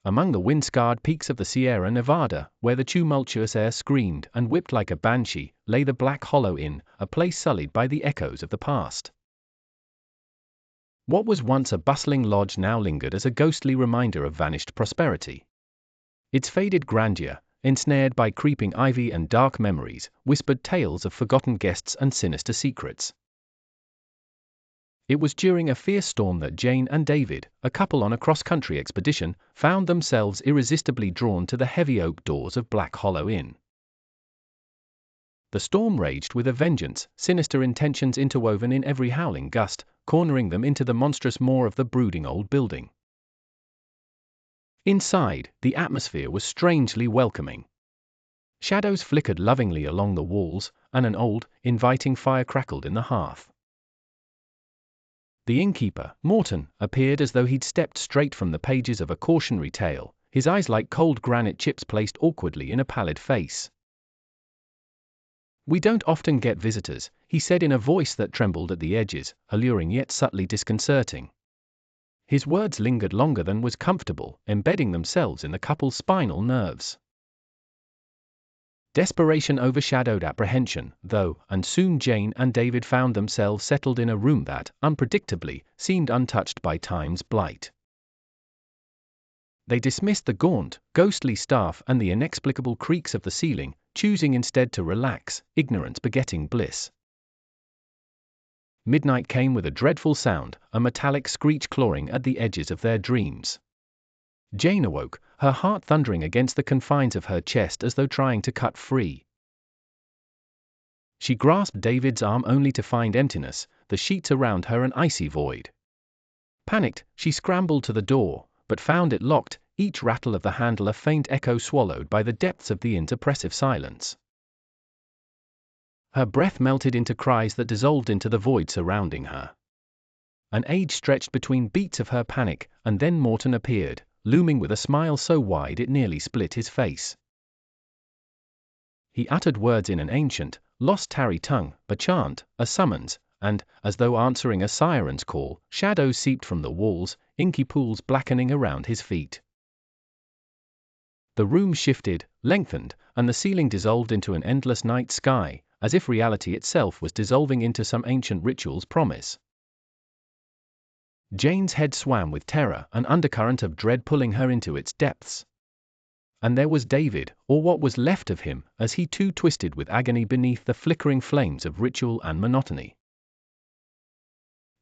Among the wind-scarred peaks of the Sierra Nevada, where the tumultuous air screamed and whipped like a banshee, lay the Black Hollow Inn, a place sullied by the echoes of the past. What was once a bustling lodge now lingered as a ghostly reminder of vanished prosperity. Its faded grandeur, ensnared by creeping ivy and dark memories, whispered tales of forgotten guests and sinister secrets. It was during a fierce storm that Jayne and David, a couple on a cross-country expedition, found themselves irresistibly drawn to the heavy oak doors of Black Hollow Inn. The storm raged with a vengeance, sinister intentions interwoven in every howling gust, cornering them into the monstrous maw of the brooding old building. Inside, the atmosphere was strangely welcoming. Shadows flickered lovingly along the walls, and an old, inviting fire crackled in the hearth. The innkeeper, Morton, appeared as though he'd stepped straight from the pages of a cautionary tale, his eyes like cold granite chips placed awkwardly in a pallid face. "We don't often get visitors," he said in a voice that trembled at the edges, alluring yet subtly disconcerting. His words lingered longer than was comfortable, embedding themselves in the couple's spinal nerves. Desperation overshadowed apprehension, though, and soon Jayne and David found themselves settled in a room that, unpredictably, seemed untouched by time's blight. They dismissed the gaunt, ghostly staff and the inexplicable creaks of the ceiling, choosing instead to relax, ignorance begetting bliss. Midnight came with a dreadful sound, a metallic screech clawing at the edges of their dreams. Jayne awoke, her heart thundering against the confines of her chest as though trying to cut free. She grasped David's arm only to find emptiness, the sheets around her an icy void. Panicked, she scrambled to the door, but found it locked, each rattle of the handle a faint echo swallowed by the depths of the inn's oppressive silence. Her breath melted into cries that dissolved into the void surrounding her. An age stretched between beats of her panic, and then Morton appeared, looming with a smile so wide it nearly split his face. He uttered words in an ancient, lost tarry tongue, a chant, a summons, and, as though answering a siren's call, shadows seeped from the walls, inky pools blackening around his feet. The room shifted, lengthened, and the ceiling dissolved into an endless night sky, as if reality itself was dissolving into some ancient ritual's promise. Jayne's head swam with terror, an undercurrent of dread pulling her into its depths. And there was David, or what was left of him, as he too twisted with agony beneath the flickering flames of ritual and monotony.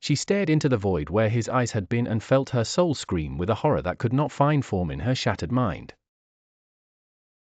She stared into the void where his eyes had been and felt her soul scream with a horror that could not find form in her shattered mind.